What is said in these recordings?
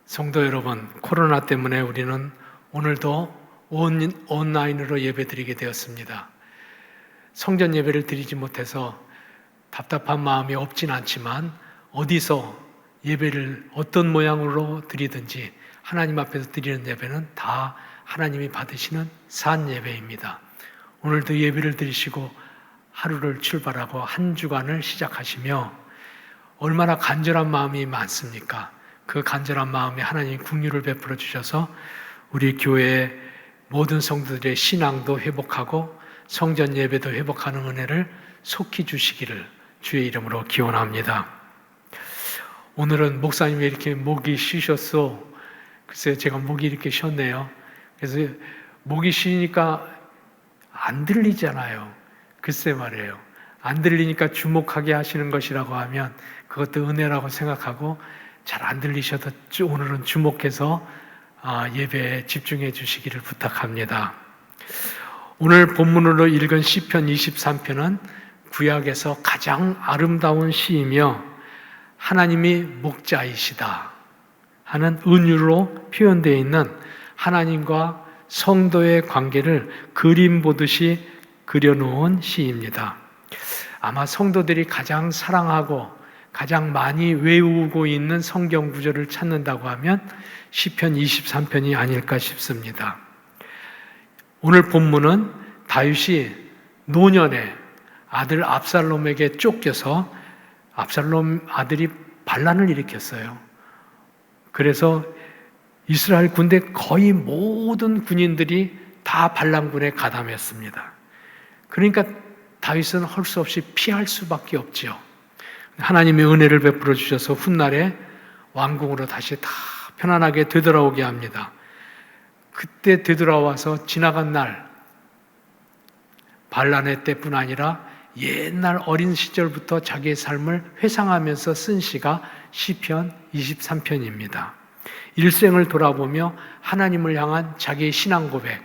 성도 여러분, 코로나 때문에 우리는 오늘도 온라인으로 예배드리게 되었습니다. 성전 예배를 드리지 못해서 답답한 마음이 없진 않지만 어디서 예배를 어떤 모양으로 드리든지 하나님 앞에서 드리는 예배는 다 하나님이 받으시는 산 예배입니다. 오늘도 예배를 드리시고 하루를 출발하고 한 주간을 시작하시며 얼마나 간절한 마음이 많습니까? 그 간절한 마음에 하나님 긍휼을 베풀어 주셔서 우리 교회의 모든 성도들의 신앙도 회복하고 성전 예배도 회복하는 은혜를 속히 주시기를 주의 이름으로 기원합니다. 오늘은 목사님이 이렇게 목이 쉬셨어. 글쎄요, 제가 목이 이렇게 쉬었네요. 그래서 목이 쉬니까 안 들리잖아요. 글쎄 말이에요. 안 들리니까 주목하게 하시는 것이라고 하면 그것도 은혜라고 생각하고 잘 안 들리셔도 오늘은 주목해서 예배에 집중해 주시기를 부탁합니다. 오늘 본문으로 읽은 시편 23편은 구약에서 가장 아름다운 시이며 하나님이 목자이시다 하는 은유로 표현되어 있는 하나님과 성도의 관계를 그림 보듯이 그려놓은 시입니다. 아마 성도들이 가장 사랑하고 가장 많이 외우고 있는 성경 구절을 찾는다고 하면 시편 23편이 아닐까 싶습니다. 오늘 본문은 다윗이 노년에 아들 압살롬에게 쫓겨서 압살롬 아들이 반란을 일으켰어요. 그래서 이스라엘 군대 거의 모든 군인들이 다 반란군에 가담했습니다. 그러니까 다윗은 할 수 없이 피할 수밖에 없지요. 하나님의 은혜를 베풀어 주셔서 훗날에 왕궁으로 다시 다 편안하게 되돌아오게 합니다. 그때 되돌아와서 지나간 날 반란의 때뿐 아니라 옛날 어린 시절부터 자기의 삶을 회상하면서 쓴 시가 시편 23편입니다. 일생을 돌아보며 하나님을 향한 자기의 신앙 고백,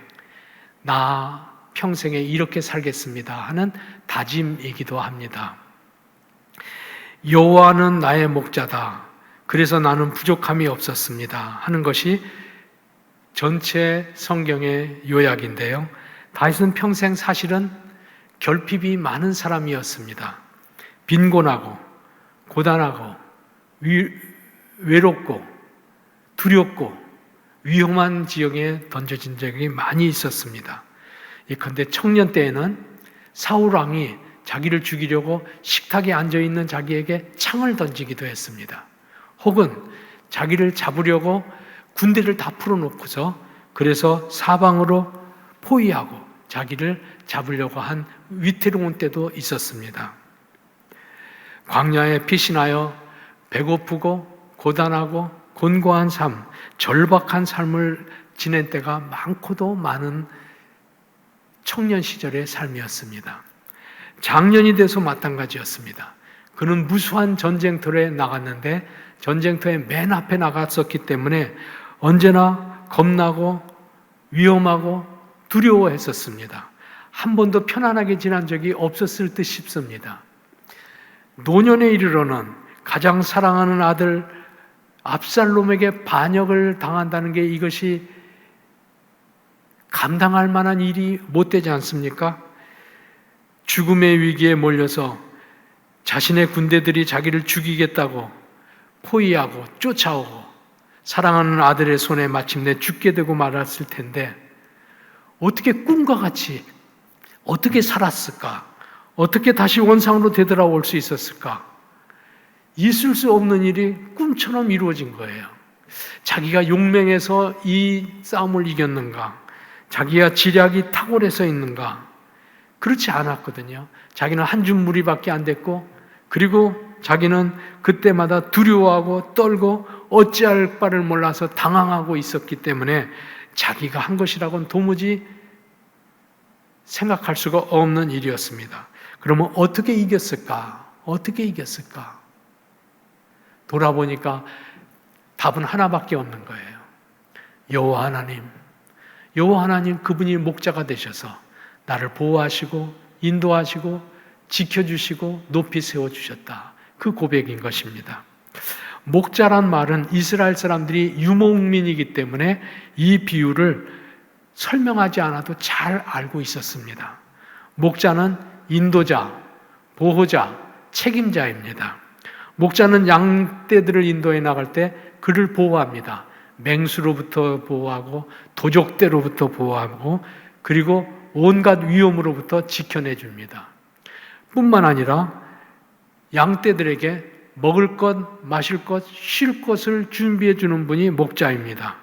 나 평생에 이렇게 살겠습니다 하는 다짐이기도 합니다. 여호와는 나의 목자다. 그래서 나는 부족함이 없었습니다 하는 것이 전체 성경의 요약인데요. 다윗은 평생 사실은 결핍이 많은 사람이었습니다. 빈곤하고 고단하고 외롭고 두렵고 위험한 지역에 던져진 적이 많이 있었습니다. 예컨대 청년 때에는 사울 왕이 자기를 죽이려고 식탁에 앉아있는 자기에게 창을 던지기도 했습니다. 혹은 자기를 잡으려고 군대를 다 풀어놓고서 그래서 사방으로 포위하고 자기를 잡으려고 한 위태로운 때도 있었습니다. 광야에 피신하여 배고프고 고단하고 곤고한 삶, 절박한 삶을 지낸 때가 많고도 많은 청년 시절의 삶이었습니다. 장년이 돼서 마찬가지였습니다. 그는 무수한 전쟁터에 나갔는데 전쟁터에 맨 앞에 나갔었기 때문에 언제나 겁나고 위험하고 두려워했었습니다. 한 번도 편안하게 지난 적이 없었을 듯 싶습니다. 노년에 이르러는 가장 사랑하는 아들 압살롬에게 반역을 당한다는 게 이것이 감당할 만한 일이 못 되지 않습니까? 죽음의 위기에 몰려서 자신의 군대들이 자기를 죽이겠다고 포위하고 쫓아오고 사랑하는 아들의 손에 마침내 죽게 되고 말았을 텐데 어떻게 꿈과 같이 어떻게 살았을까? 어떻게 다시 원상으로 되돌아올 수 있었을까? 있을 수 없는 일이 꿈처럼 이루어진 거예요. 자기가 용맹해서 이 싸움을 이겼는가? 자기가 지략이 탁월해서 있는가? 그렇지 않았거든요. 자기는 한 줌 무리밖에 안 됐고 그리고 자기는 그때마다 두려워하고 떨고 어찌할 바를 몰라서 당황하고 있었기 때문에 자기가 한 것이라고는 도무지 생각할 수가 없는 일이었습니다. 그러면 어떻게 이겼을까? 어떻게 이겼을까? 돌아보니까 답은 하나밖에 없는 거예요. 여호와 하나님, 여호와 하나님 그분이 목자가 되셔서 나를 보호하시고 인도하시고 지켜주시고 높이 세워주셨다. 그 고백인 것입니다. 목자란 말은 이스라엘 사람들이 유목민이기 때문에 이 비유를 설명하지 않아도 잘 알고 있었습니다. 목자는 인도자, 보호자, 책임자입니다. 목자는 양떼들을 인도해 나갈 때 그를 보호합니다. 맹수로부터 보호하고 도적대로부터 보호하고 그리고 온갖 위험으로부터 지켜내 줍니다. 뿐만 아니라 양떼들에게 먹을 것, 마실 것, 쉴 것을 준비해 주는 분이 목자입니다.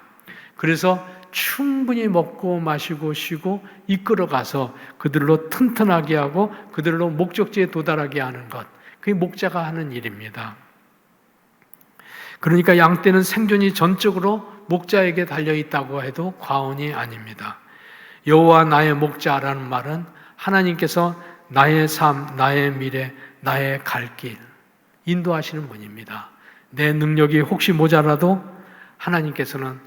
그래서 충분히 먹고 마시고 쉬고 이끌어가서 그들로 튼튼하게 하고 그들로 목적지에 도달하게 하는 것, 그게 목자가 하는 일입니다. 그러니까 양떼는 생존이 전적으로 목자에게 달려있다고 해도 과언이 아닙니다. 여호와 나의 목자라는 말은 하나님께서 나의 삶, 나의 미래, 나의 갈 길 인도하시는 분입니다. 내 능력이 혹시 모자라도 하나님께서는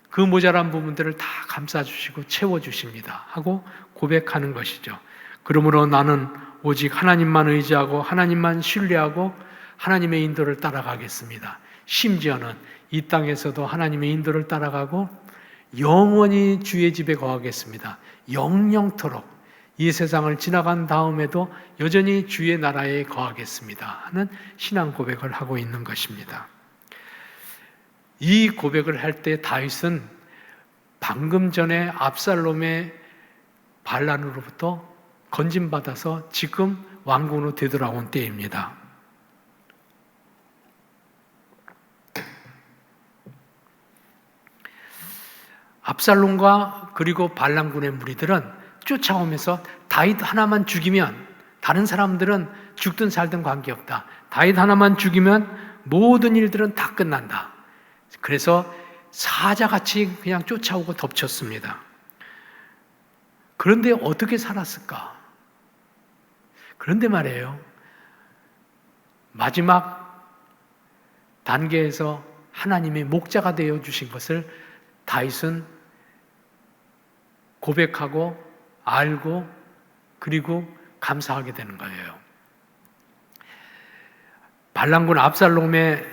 그 모자란 부분들을 다 감싸주시고 채워주십니다 하고 고백하는 것이죠. 그러므로 나는 오직 하나님만 의지하고 하나님만 신뢰하고 하나님의 인도를 따라가겠습니다. 심지어는 이 땅에서도 하나님의 인도를 따라가고 영원히 주의 집에 거하겠습니다. 영영토록 이 세상을 지나간 다음에도 여전히 주의 나라에 거하겠습니다 하는 신앙 고백을 하고 있는 것입니다. 이 고백을 할 때 다윗은 방금 전에 압살롬의 반란으로부터 건진받아서 지금 왕궁으로 되돌아온 때입니다. 압살롬과 그리고 반란군의 무리들은 쫓아오면서 다윗 하나만 죽이면 다른 사람들은 죽든 살든 관계없다. 다윗 하나만 죽이면 모든 일들은 다 끝난다. 그래서 사자같이 그냥 쫓아오고 덮쳤습니다. 그런데 어떻게 살았을까? 그런데 말이에요. 마지막 단계에서 하나님의 목자가 되어 주신 것을 다윗은 고백하고 알고 그리고 감사하게 되는 거예요. 반란군 압살롬의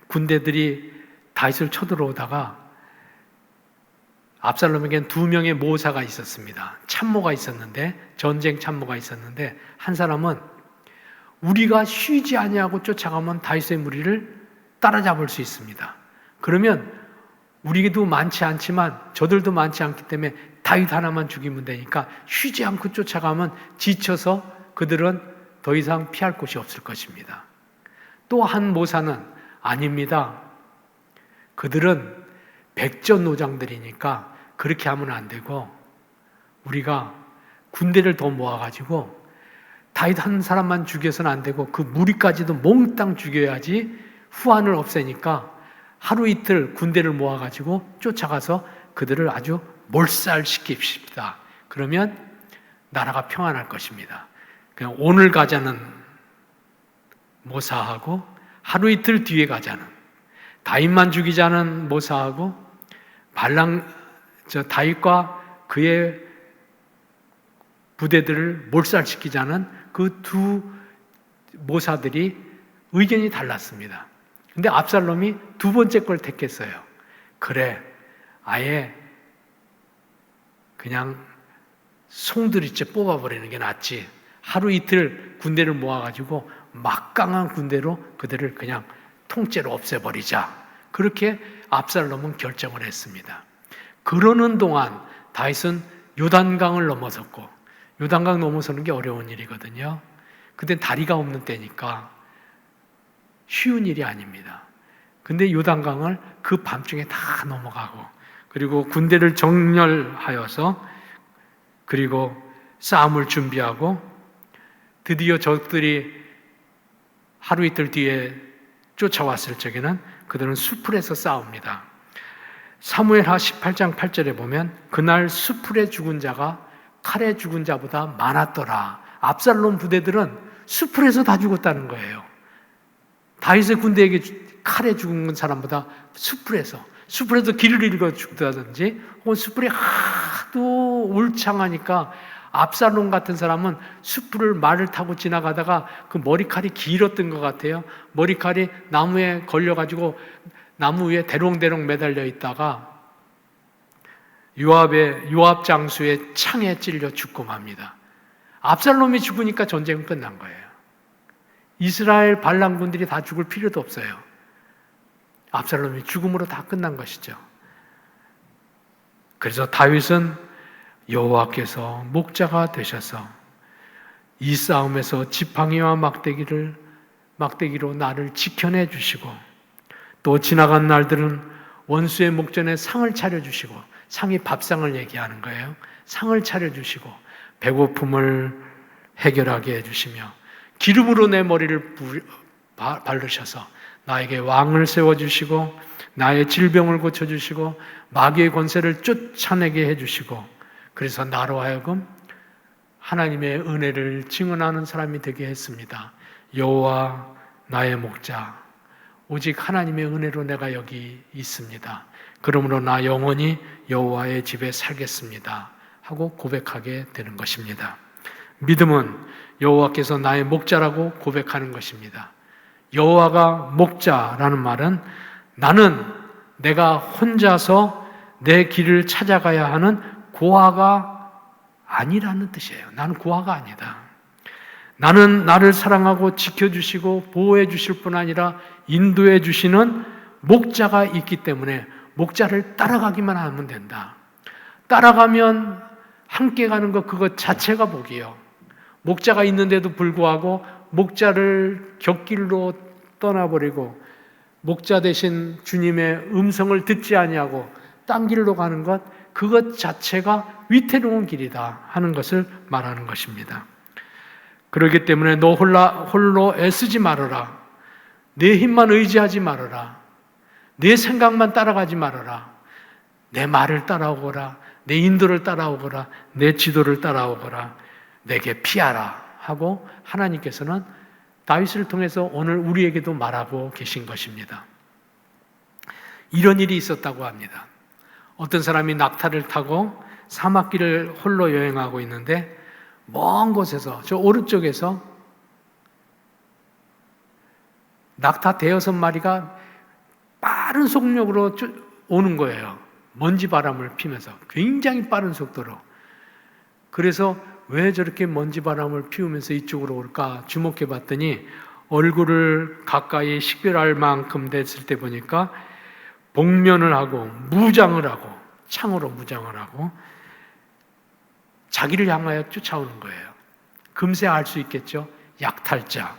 군대들이 다윗을 쳐들어오다가 압살롬에겐 2명의 모사가 있었습니다. 참모가 있었는데 전쟁 참모가 있었는데 한 사람은 우리가 쉬지 아니하고 쫓아가면 다윗의 무리를 따라잡을 수 있습니다. 그러면 우리도 많지 않지만 저들도 많지 않기 때문에 다윗 하나만 죽이면 되니까 쉬지 않고 쫓아가면 지쳐서 그들은 더 이상 피할 곳이 없을 것입니다. 또 한 모사는 아닙니다. 그들은 백전노장들이니까 그렇게 하면 안 되고 우리가 군대를 더 모아가지고 다윗 한 사람만 죽여서는 안 되고 그 무리까지도 몽땅 죽여야지 후환을 없애니까 하루 이틀 군대를 모아가지고 쫓아가서 그들을 아주 몰살시킵시다. 그러면 나라가 평안할 것입니다. 그냥 오늘 가자는 모사하고 하루 이틀 뒤에 가자는 다윗만 죽이자는 모사하고 다윗과 그의 부대들을 몰살시키자는 그 두 모사들이 의견이 달랐습니다. 근데 압살롬이 두 번째 걸 택했어요. 그래, 아예 그냥 송두리째 뽑아버리는 게 낫지. 하루 이틀 군대를 모아가지고 막강한 군대로 그들을 그냥 통째로 없애버리자. 그렇게 압살롬은 결정을 했습니다. 그러는 동안 다윗은 요단강을 넘어섰고, 요단강 넘어서는 게 어려운 일이거든요. 그때 다리가 없는 때니까 쉬운 일이 아닙니다. 근데 요단강을 그 밤중에 다 넘어가고 그리고 군대를 정렬하여서 그리고 싸움을 준비하고 드디어 적들이 하루 이틀 뒤에 쫓아왔을 적에는 그들은 수풀에서 싸웁니다. 사무엘하 18장 8절에 보면 그날 수풀에 죽은 자가 칼에 죽은 자보다 많았더라. 압살롬 부대들은 수풀에서 다 죽었다는 거예요. 다윗의 군대에게 칼에 죽은 사람보다 수풀에서 길을 잃어 죽다든지 혹은 수풀이 하도 울창하니까 압살롬 같은 사람은 숯불을 말을 타고 지나가다가 그 머리칼이 길었던 것 같아요. 머리칼이 나무에 걸려가지고 나무 위에 대롱대롱 매달려 있다가 요압 장수의 창에 찔려 죽고 맙니다. 압살롬이 죽으니까 전쟁은 끝난 거예요. 이스라엘 반란군들이 다 죽을 필요도 없어요. 압살롬이 죽음으로 다 끝난 것이죠. 그래서 다윗은 여호와께서 목자가 되셔서 이 싸움에서 지팡이와 막대기로 나를 지켜내 주시고 또 지나간 날들은 원수의 목전에 상을 차려주시고, 상이 밥상을 얘기하는 거예요. 상을 차려주시고 배고픔을 해결하게 해주시며 기름으로 내 머리를 바르셔서 나에게 왕을 세워주시고 나의 질병을 고쳐주시고 마귀의 권세를 쫓아내게 해주시고, 그래서 나로 하여금 하나님의 은혜를 증언하는 사람이 되게 했습니다. 여호와 나의 목자, 오직 하나님의 은혜로 내가 여기 있습니다. 그러므로 나 영원히 여호와의 집에 살겠습니다 하고 고백하게 되는 것입니다. 믿음은 여호와께서 나의 목자라고 고백하는 것입니다. 여호와가 목자라는 말은 나는 내가 혼자서 내 길을 찾아가야 하는 고아가 아니라는 뜻이에요. 나는 고아가 아니다. 나는 나를 사랑하고 지켜주시고 보호해 주실 뿐 아니라 인도해 주시는 목자가 있기 때문에 목자를 따라가기만 하면 된다. 따라가면 함께 가는 것 그것 자체가 복이에요. 목자가 있는데도 불구하고 목자를 곁길로 떠나버리고 목자 대신 주님의 음성을 듣지 아니하고 딴 길로 가는 것, 그것 자체가 위태로운 길이다 하는 것을 말하는 것입니다. 그렇기 때문에 너 홀로 애쓰지 말아라. 내 힘만 의지하지 말아라. 내 생각만 따라가지 말아라. 내 말을 따라오거라. 내 인도를 따라오거라. 내 지도를 따라오거라. 내게 피하라 하고 하나님께서는 다윗을 통해서 오늘 우리에게도 말하고 계신 것입니다. 이런 일이 있었다고 합니다. 어떤 사람이 낙타를 타고 사막길을 홀로 여행하고 있는데 먼 곳에서, 저 오른쪽에서 낙타 대여섯 마리가 빠른 속력으로 오는 거예요. 먼지 바람을 피면서 굉장히 빠른 속도로. 그래서 왜 저렇게 먼지 바람을 피우면서 이쪽으로 올까 주목해 봤더니 얼굴을 가까이 식별할 만큼 됐을 때 보니까 복면을 하고 무장을 하고 창으로 무장을 하고 자기를 향하여 쫓아오는 거예요. 금세 알 수 있겠죠? 약탈자.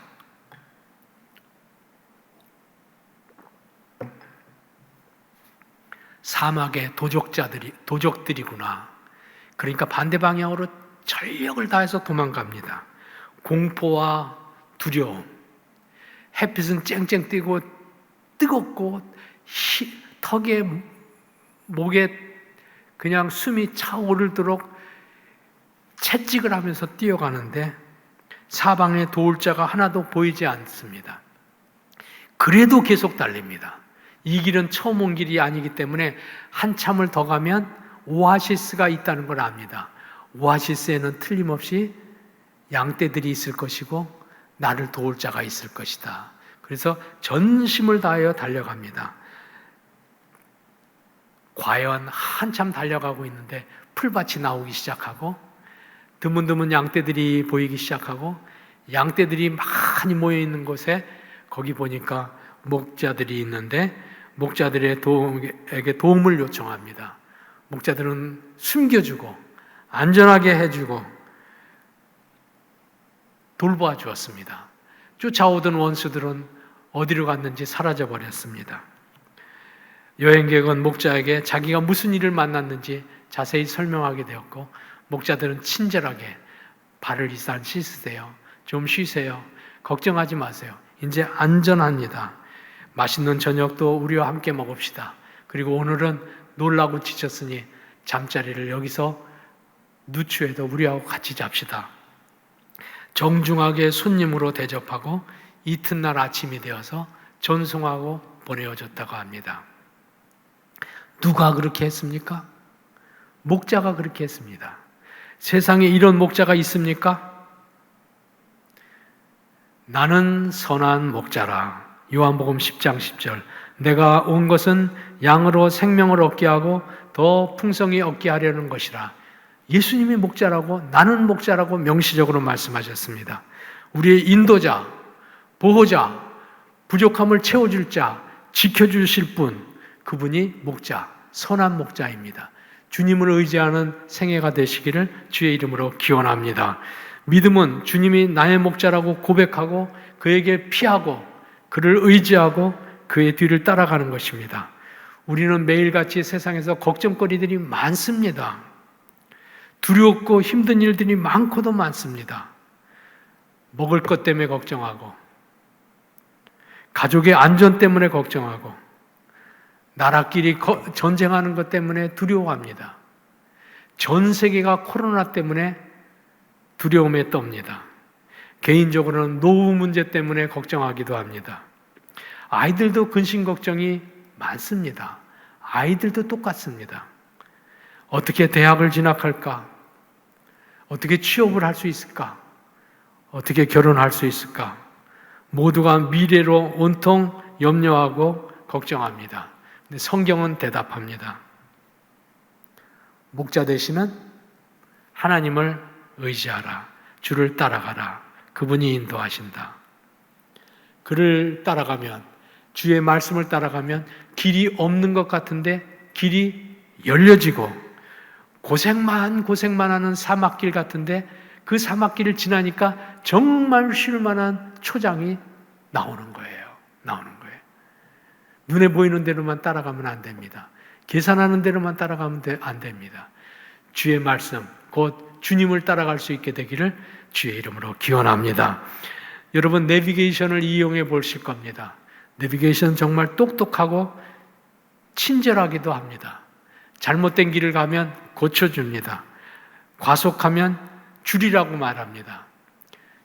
사막의 도적들이구나. 그러니까 반대 방향으로 전력을 다해서 도망갑니다. 공포와 두려움. 햇빛은 쨍쨍 뜨고 뜨겁고 턱에 목에 그냥 숨이 차오르도록 채찍을 하면서 뛰어가는데 사방에 도울 자가 하나도 보이지 않습니다. 그래도 계속 달립니다. 이 길은 처음 온 길이 아니기 때문에 한참을 더 가면 오아시스가 있다는 걸 압니다. 오아시스에는 틀림없이 양떼들이 있을 것이고 나를 도울 자가 있을 것이다. 그래서 전심을 다하여 달려갑니다. 과연 한참 달려가고 있는데 풀밭이 나오기 시작하고 드문드문 양떼들이 보이기 시작하고 양떼들이 많이 모여있는 곳에 거기 보니까 목자들이 있는데 목자들에게 도움을 요청합니다. 목자들은 숨겨주고 안전하게 해주고 돌보아 주었습니다. 쫓아오던 원수들은 어디로 갔는지 사라져버렸습니다. 여행객은 목자에게 자기가 무슨 일을 만났는지 자세히 설명하게 되었고 목자들은 친절하게 발을 이산 씻으세요. 좀 쉬세요. 걱정하지 마세요. 이제 안전합니다. 맛있는 저녁도 우리와 함께 먹읍시다. 그리고 오늘은 놀라고 지쳤으니 잠자리를 여기서 누추해도 우리하고 같이 잡시다. 정중하게 손님으로 대접하고 이튿날 아침이 되어서 전송하고 보내어줬다고 합니다. 누가 그렇게 했습니까? 목자가 그렇게 했습니다. 세상에 이런 목자가 있습니까? 나는 선한 목자라. 요한복음 10장 10절. 내가 온 것은 양으로 생명을 얻게 하고 더 풍성히 얻게 하려는 것이라. 예수님이 목자라고, 나는 목자라고 명시적으로 말씀하셨습니다. 우리의 인도자, 보호자, 부족함을 채워줄 자, 지켜주실 분, 그분이 목자, 선한 목자입니다. 주님을 의지하는 생애가 되시기를 주의 이름으로 기원합니다. 믿음은 주님이 나의 목자라고 고백하고 그에게 피하고 그를 의지하고 그의 뒤를 따라가는 것입니다. 우리는 매일같이 세상에서 걱정거리들이 많습니다. 두렵고 힘든 일들이 많고도 많습니다. 먹을 것 때문에 걱정하고, 가족의 안전 때문에 걱정하고, 나라끼리 전쟁하는 것 때문에 두려워합니다. 전 세계가 코로나 때문에 두려움에 떱니다. 개인적으로는 노후 문제 때문에 걱정하기도 합니다. 아이들도 근심 걱정이 많습니다. 아이들도 똑같습니다. 어떻게 대학을 진학할까? 어떻게 취업을 할 수 있을까? 어떻게 결혼할 수 있을까? 모두가 미래로 온통 염려하고 걱정합니다. 근데 성경은 대답합니다. 목자 되시는 하나님을 의지하라. 주를 따라가라. 그분이 인도하신다. 그를 따라가면, 주의 말씀을 따라가면 길이 없는 것 같은데 길이 열려지고, 고생만 하는 사막길 같은데 그 사막길을 지나니까 정말 쉴 만한 초장이 나오는 거예요. 눈에 보이는 대로만 따라가면 안 됩니다. 계산하는 대로만 따라가면 안 됩니다. 주의 말씀, 곧 주님을 따라갈 수 있게 되기를 주의 이름으로 기원합니다. 여러분, 내비게이션을 이용해 보실 겁니다. 내비게이션 정말 똑똑하고 친절하기도 합니다. 잘못된 길을 가면 고쳐줍니다. 과속하면 줄이라고 말합니다.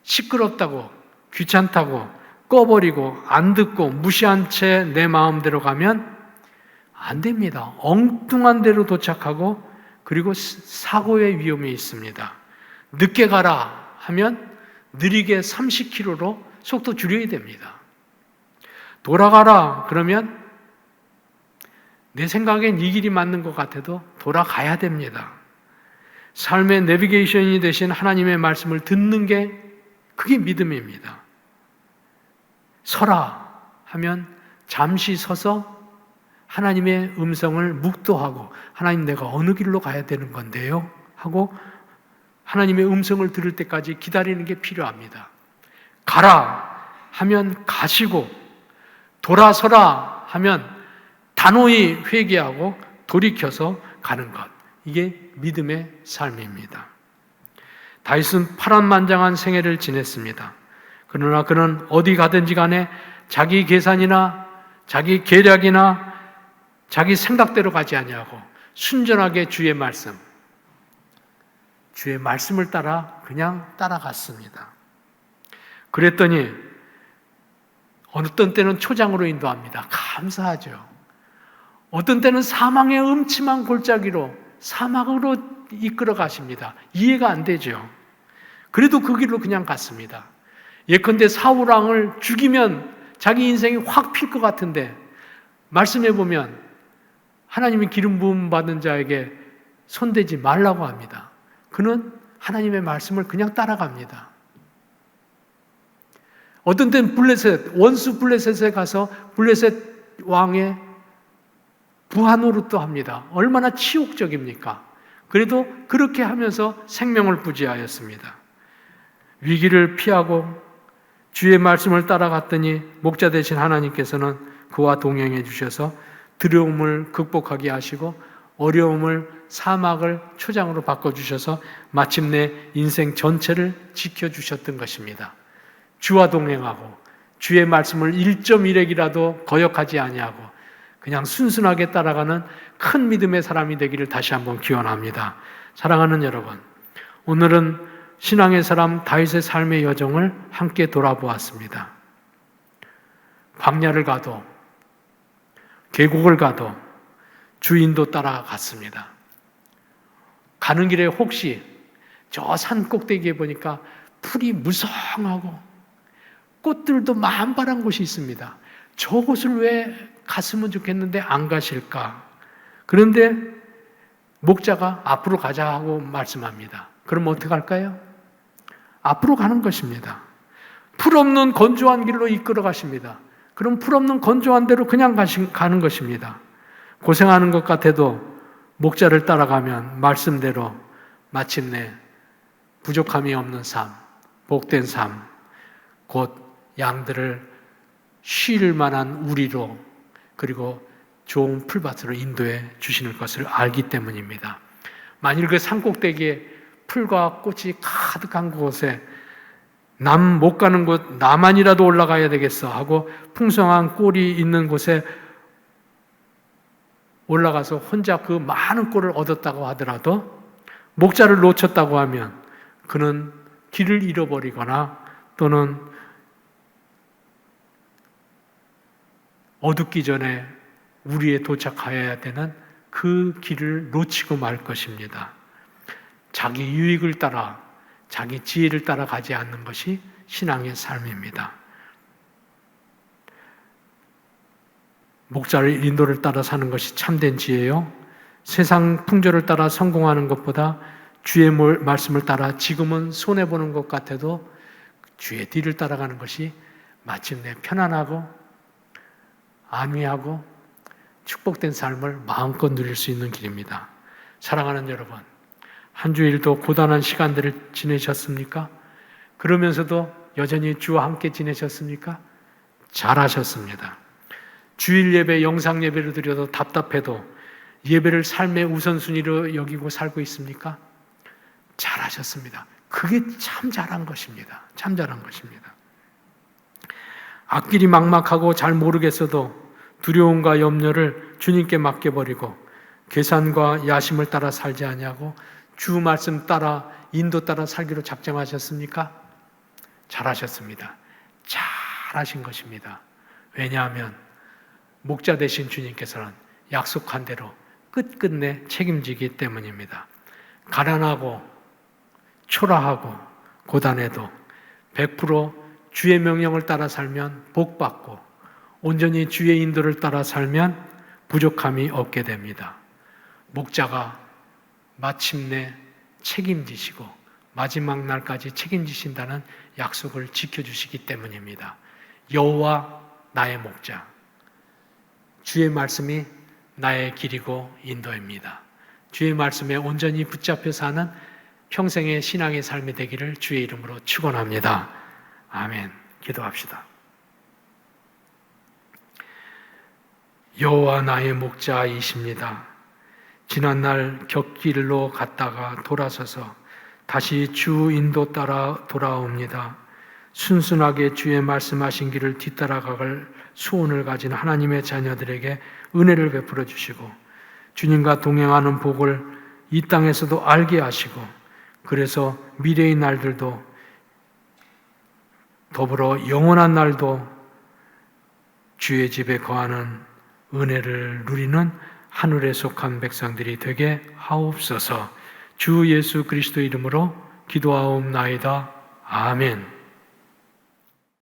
시끄럽다고, 귀찮다고 꺼버리고 안 듣고 무시한 채 내 마음대로 가면 안 됩니다. 엉뚱한 데로 도착하고, 그리고 사고의 위험이 있습니다. 늦게 가라 하면 느리게 30km로 속도 줄여야 됩니다. 돌아가라 그러면 내 생각엔 이 길이 맞는 것 같아도 돌아가야 됩니다. 삶의 내비게이션이 되신 하나님의 말씀을 듣는 게 그게 믿음입니다. 서라 하면 잠시 서서 하나님의 음성을 묵도하고, 하나님 내가 어느 길로 가야 되는 건데요? 하고 하나님의 음성을 들을 때까지 기다리는 게 필요합니다. 가라 하면 가시고, 돌아서라 하면 단호히 회개하고 돌이켜서 가는 것. 이게 믿음의 삶입니다. 다윗은 파란만장한 생애를 지냈습니다. 그러나 그는 어디 가든지 간에 자기 계산이나 자기 계략이나 자기 생각대로 가지 아니하고 순전하게 주의 말씀을 따라 그냥 따라갔습니다. 그랬더니 어떤 때는 초장으로 인도합니다. 감사하죠. 어떤 때는 사망의 음침한 골짜기로, 사막으로 이끌어 가십니다. 이해가 안 되죠. 그래도 그 길로 그냥 갔습니다. 예컨대 사울 왕을 죽이면 자기 인생이 확 필 것 같은데, 말씀해 보면 하나님이 기름 부음 받은 자에게 손대지 말라고 합니다. 그는 하나님의 말씀을 그냥 따라갑니다. 어떤 때는 원수 블레셋에 가서 블레셋 왕의 부하 노릇도 합니다. 얼마나 치욕적입니까? 그래도 그렇게 하면서 생명을 부지하였습니다. 위기를 피하고 주의 말씀을 따라갔더니 목자 되신 하나님께서는 그와 동행해 주셔서 두려움을 극복하게 하시고 어려움을, 사막을 초장으로 바꿔주셔서 마침내 인생 전체를 지켜주셨던 것입니다. 주와 동행하고 주의 말씀을 1.1핵이라도 거역하지 아니하고 그냥 순순하게 따라가는 큰 믿음의 사람이 되기를 다시 한번 기원합니다. 사랑하는 여러분, 오늘은 신앙의 사람 다윗의 삶의 여정을 함께 돌아보았습니다. 광야를 가도 계곡을 가도 주 인도 따라갔습니다. 가는 길에 혹시 저 산 꼭대기에 보니까 풀이 무성하고 꽃들도 만발한 곳이 있습니다. 저곳을 왜 갔으면 좋겠는데 안 가실까? 그런데 목자가 앞으로 가자 하고 말씀합니다. 그럼 어떻게 할까요? 앞으로 가는 것입니다. 풀 없는 건조한 길로 이끌어 가십니다. 그럼 풀 없는 건조한 데로 그냥 가는 것입니다. 고생하는 것 같아도 목자를 따라가면 말씀대로 마침내 부족함이 없는 삶, 복된 삶, 곧 양들을 쉴 만한 우리로 그리고 좋은 풀밭으로 인도해 주시는 것을 알기 때문입니다. 만일 그 산꼭대기에 풀과 꽃이 가득한 곳에 남 못 가는 곳 나만이라도 올라가야 되겠어 하고 풍성한 꼴이 있는 곳에 올라가서 혼자 그 많은 꼴을 얻었다고 하더라도 목자를 놓쳤다고 하면 그는 길을 잃어버리거나 또는 어둡기 전에 우리에 도착하여야 되는 그 길을 놓치고 말 것입니다. 자기 유익을 따라 자기 지혜를 따라 가지 않는 것이 신앙의 삶입니다. 목자의 인도를 따라 사는 것이 참된 지혜요. 세상 풍조를 따라 성공하는 것보다 주의 말씀을 따라 지금은 손해보는 것 같아도 주의 뒤를 따라가는 것이 마침내 편안하고 안위하고 축복된 삶을 마음껏 누릴 수 있는 길입니다. 사랑하는 여러분, 한 주일도 고단한 시간들을 지내셨습니까? 그러면서도 여전히 주와 함께 지내셨습니까? 잘하셨습니다. 주일 예배, 영상 예배를 드려도 답답해도 예배를 삶의 우선순위로 여기고 살고 있습니까? 잘하셨습니다. 그게 참 잘한 것입니다. 참 잘한 것입니다. 앞길이 막막하고 잘 모르겠어도 두려움과 염려를 주님께 맡겨버리고 계산과 야심을 따라 살지 아니하고 주 말씀 따라 인도 따라 살기로 작정하셨습니까? 잘하셨습니다. 잘하신 것입니다. 왜냐하면 목자 되신 주님께서는 약속한 대로 끝끝내 책임지기 때문입니다. 가난하고 초라하고 고단해도 100% 주의 명령을 따라 살면 복받고 온전히 주의 인도를 따라 살면 부족함이 없게 됩니다. 목자가 마침내 책임지시고 마지막 날까지 책임지신다는 약속을 지켜주시기 때문입니다. 여호와 나의 목자, 주의 말씀이 나의 길이고 인도입니다. 주의 말씀에 온전히 붙잡혀 사는 평생의 신앙의 삶이 되기를 주의 이름으로 축원합니다. 아멘. 기도합시다. 여호와 나의 목자이십니다. 지난날 곁길로 갔다가 돌아서서 다시 주 인도 따라 돌아옵니다. 순순하게 주의 말씀하신 길을 뒤따라갈 소원을 가진 하나님의 자녀들에게 은혜를 베풀어 주시고 주님과 동행하는 복을 이 땅에서도 알게 하시고 그래서 미래의 날들도 더불어 영원한 날도 주의 집에 거하는 은혜를 누리는 하늘에 속한 백성들이 되게 하옵소서. 주 예수 그리스도 이름으로 기도하옵나이다. 아멘.